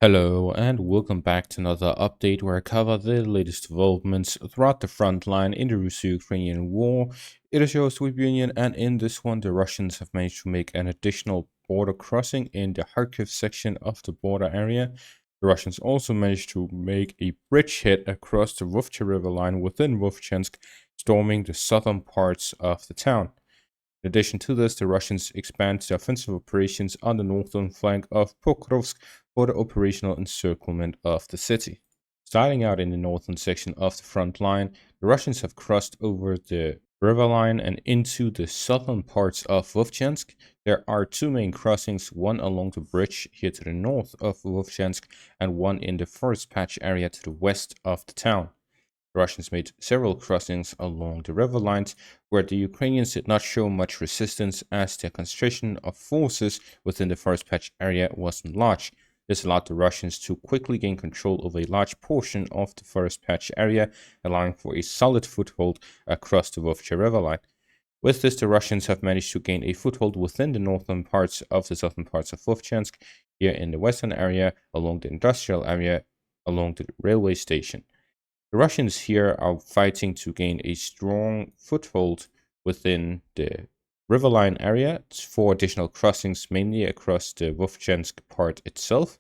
Hello and welcome back to another update where I cover the latest developments throughout the front line in the Russo-Ukrainian war. It is your host Union, and in this one the Russians have managed to make an additional border crossing in the Kharkiv section of the border area. The Russians also managed to make a bridgehead across the Vovchansk river line within Vovchansk, storming the southern parts of the town. In addition to this, the Russians expand their offensive operations on the northern flank of Pokrovsk for the operational encirclement of the city. Starting out in the northern section of the front line, the Russians have crossed over the river line and into the southern parts of Vovchansk. There are two main crossings, one along the bridge here to the north of Vovchansk and one in the forest patch area to the west of the town. The Russians made several crossings along the river lines where the Ukrainians did not show much resistance as their concentration of forces within the forest patch area wasn't large. This allowed the Russians to quickly gain control of a large portion of the forest patch area, allowing for a solid foothold across the Vovcha river line. With this, the Russians have managed to gain a foothold within the northern parts of the southern parts of Vovchansk, here in the western area, along the industrial area, along the railway station. The Russians here are fighting to gain a strong foothold within the riverline area for additional crossings, mainly across the Vovchansk part itself,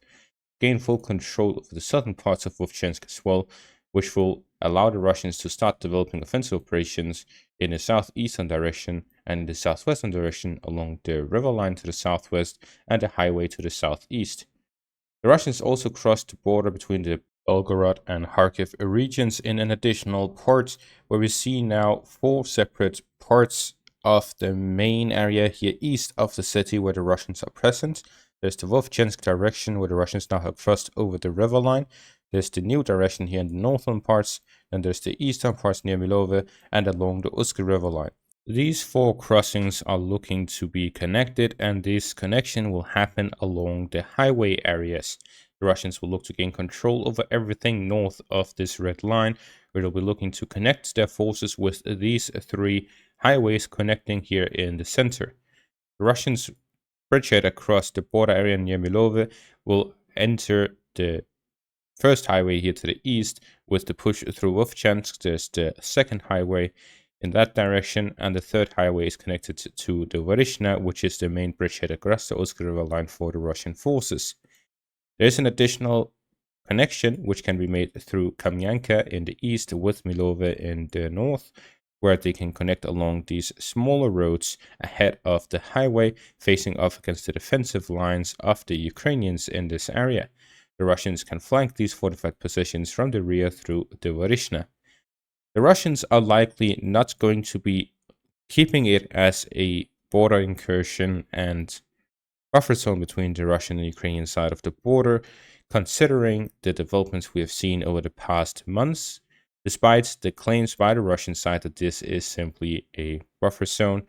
gain full control of the southern parts of Vovchansk as well, which will allow the Russians to start developing offensive operations in the southeastern direction and in the southwestern direction along the riverline to the southwest and the highway to the southeast. The Russians also crossed the border between the Belgorod and Kharkiv regions in an additional part where we see now four separate parts of the main area here east of the city where the Russians are present. There's the Vovchansk direction where the Russians now have crossed over the river line. There's the new direction here in the northern parts. Then there's the eastern parts near Milove and along the Uska river line. These four crossings are looking to be connected, and this connection will happen along the highway areas. The Russians will look to gain control over everything north of this red line, where they'll be looking to connect their forces with these three highways connecting here in the center. The Russians' bridgehead across the border area near Milove will enter the first highway here to the east with the push through Vovchansk. There's the second highway in that direction, and the third highway is connected to the Varishna, which is the main bridgehead across the Uska river line for the Russian forces. There's an additional connection which can be made through Kamyanka in the east with Milove in the north, where they can connect along these smaller roads ahead of the highway, facing off against the defensive lines of the Ukrainians in this area. The Russians can flank these fortified positions from the rear through the Varishna. The Russians are likely not going to be keeping it as a border incursion and buffer zone between the Russian and Ukrainian side of the border, considering the developments we have seen over the past months, despite the claims by the Russian side that this is simply a buffer zone.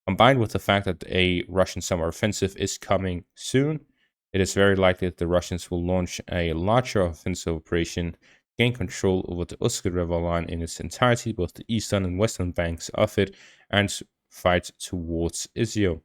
Combined with the fact that a Russian summer offensive is coming soon, it is very likely that the Russians will launch a larger offensive operation, gain control over the Uska river line in its entirety, both the eastern and western banks of it, and fight towards Izium.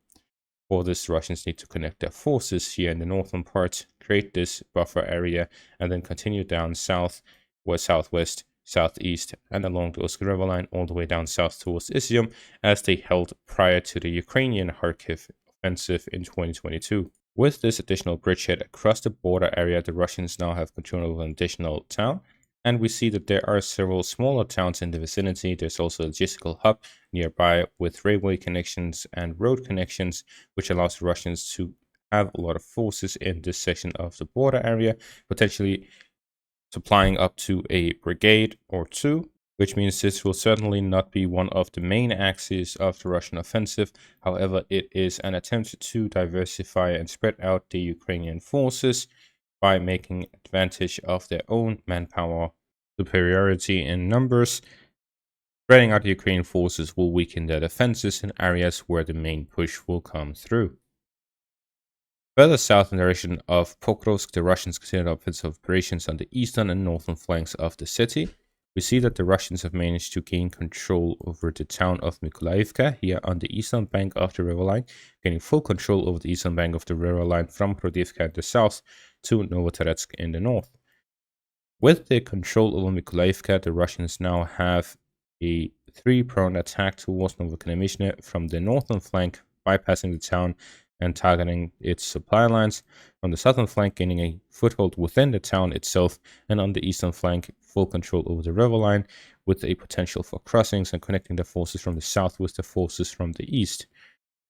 For this, the Russians need to connect their forces here in the northern part, create this buffer area, and then continue down south, west, southwest, southeast, and along the Uska river line all the way down south towards Izium, as they held prior to the Ukrainian Kharkiv offensive in 2022. With this additional bridgehead across the border area, the Russians now have control over an additional town, and we see that there are several smaller towns in the vicinity. There's also a logistical hub nearby with railway connections and road connections, which allows the Russians to have a lot of forces in this section of the border area, potentially supplying up to a brigade or two, which means this will certainly not be one of the main axes of the Russian offensive. However, it is an attempt to diversify and spread out the Ukrainian forces by making advantage of their own manpower superiority in numbers. Spreading out the Ukrainian forces will weaken their defenses in areas where the main push will come through. Further south in the direction of Pokrovsk, the Russians continued offensive operations on the eastern and northern flanks of the city. we see that the Russians have managed to gain control over the town of Mykolaiivka here on the eastern bank of the river line, gaining full control over the eastern bank of the river line from Prodivka in the south to Novotoretsk in the north. With the control over Mykolaiivka, the Russians now have a three-pronged attack towards Novokonemishne from the northern flank, bypassing the town and targeting its supply lines. On the southern flank, gaining a foothold within the town itself, and on the eastern flank, full control over the river line, with a potential for crossings and connecting the forces from the south with the forces from the east.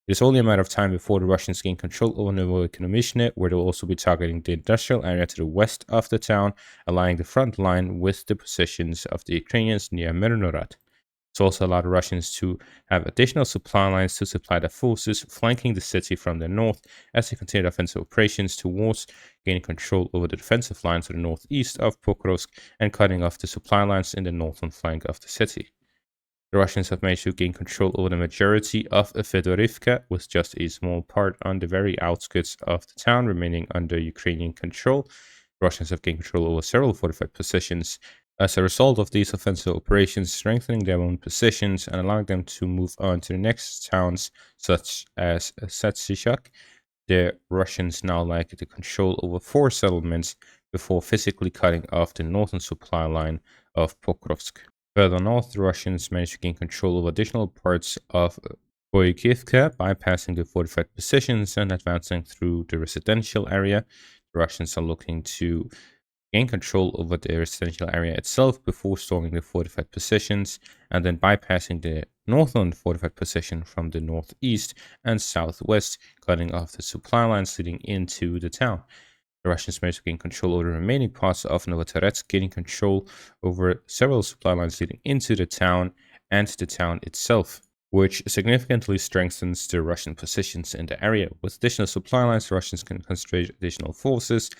It is only a matter of time before the Russians gain control over Novokonemishne, where they'll also be targeting the industrial area to the west of the town, aligning the front line with the positions of the Ukrainians near Mirnorod. It's also allowed the Russians to have additional supply lines to supply their forces flanking the city from the north as they continue offensive operations towards gaining control over the defensive lines to the northeast of Pokrovsk and cutting off the supply lines in the northern flank of the city. The Russians have managed to gain control over the majority of Fedorivka, with just a small part on the very outskirts of the town remaining under Ukrainian control. The Russians have gained control over several fortified positions as a result of these offensive operations, strengthening their own positions and allowing them to move on to the next towns, such as Satsishak. The Russians now like to control over 4 settlements before physically cutting off the northern supply line of Pokrovsk. Further north, the Russians managed to gain control of additional parts of Boykivka, bypassing the fortified positions and advancing through the residential area. The Russians are looking to gain control over the residential area itself before storming the fortified positions, and then bypassing the northern fortified position from the northeast and southwest, cutting off the supply lines leading into the town. The Russians managed to gain control over the remaining parts of Novotoretsk, gaining control over several supply lines leading into the town and the town itself, which significantly strengthens the Russian positions in the area. With additional supply lines, the Russians can concentrate additional forces.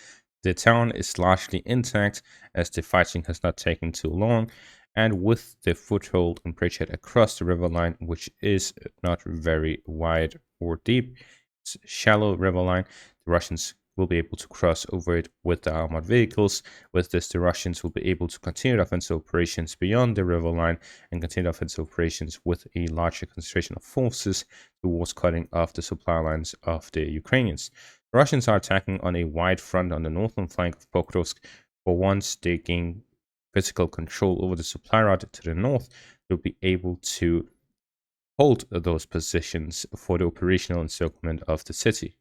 The town is largely intact as the fighting has not taken too long, and with the foothold and bridgehead across the river line, which is not very wide or deep, it's a shallow river line, the Russians will be able to cross over it with the armored vehicles. With this, the Russians will be able to continue offensive operations beyond the river line and continue offensive operations with a larger concentration of forces towards cutting off the supply lines of the Ukrainians. The Russians are attacking on a wide front on the northern flank of Pokrovsk, but once they gain physical control over the supply route to the north, they'll be able to hold those positions for the operational encirclement of the city.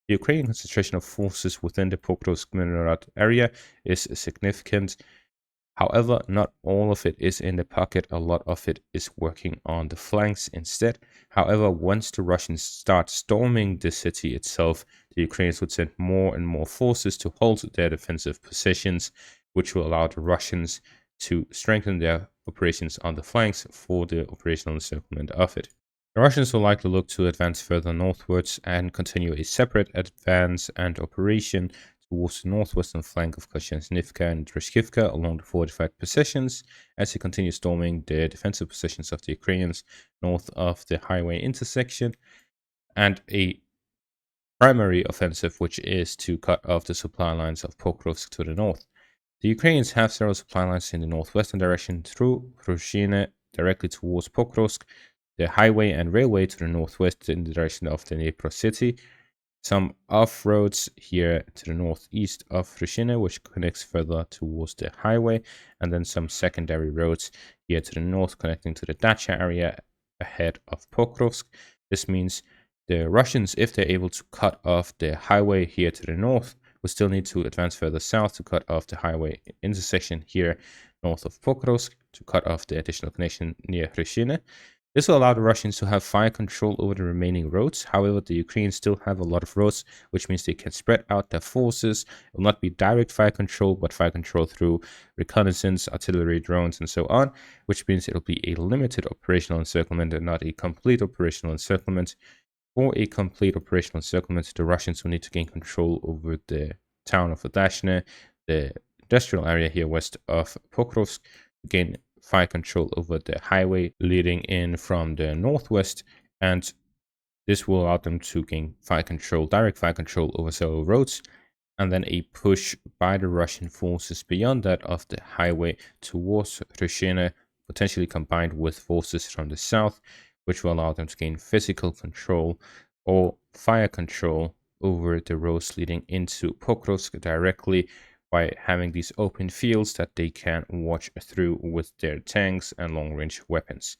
The Ukrainian concentration of forces within the Pokrovsk-Mirnorod area is significant. However, not all of it is in the pocket. A lot of it is working on the flanks instead. However, once the Russians start storming the city itself, the Ukrainians would send more and more forces to hold their defensive positions, which will allow the Russians to strengthen their operations on the flanks for the operational encirclement of it. The Russians will likely look to advance further northwards and continue a separate advance and operation towards the northwestern flank of Koshenivka and Dreshkivka along the fortified positions as they continue storming the defensive positions of the Ukrainians north of the highway intersection, and a primary offensive which is to cut off the supply lines of Pokrovsk to the north. The Ukrainians have several supply lines in the northwestern direction through Krushine directly towards Pokrovsk, the highway and railway to the northwest in the direction of the Dnipro city, some off-roads here to the northeast of Krushine, which connects further towards the highway, and then some secondary roads here to the north connecting to the Dacha area ahead of Pokrovsk. This means the Russians, if they're able to cut off the highway here to the north, will still need to advance further south to cut off the highway intersection here north of Pokrovsk, to cut off the additional connection near Krushine. This will allow the Russians to have fire control over the remaining roads. However, the Ukrainians still have a lot of roads, which means they can spread out their forces. It will not be direct fire control, but fire control through reconnaissance, artillery, drones, and so on, which means it will be a limited operational encirclement and not a complete operational encirclement. For a complete operational encirclement, the Russians will need to gain control over the town of Odashne, the industrial area here west of Pokrovsk, to gain fire control over the highway leading in from the northwest, and this will allow them to gain direct fire control over several roads, and then a push by the Russian forces beyond that of the highway towards Rishina, potentially combined with forces from the south, which will allow them to gain physical control or fire control over the roads leading into Pokrovsk directly by having these open fields that they can watch through with their tanks and long-range weapons.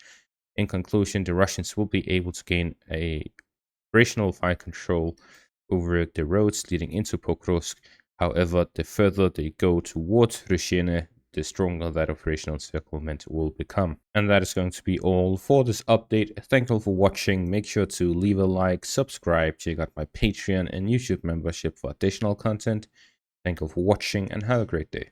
In conclusion, the Russians will be able to gain a operational fire control over the roads leading into Pokrovsk. However, the further they go towards Ryshine, the stronger that operational encirclement will become. And that is going to be all for this update. Thank you all for watching. Make sure to leave a like, subscribe, check out my Patreon and YouTube membership for additional content. Thank you all for watching and have a great day.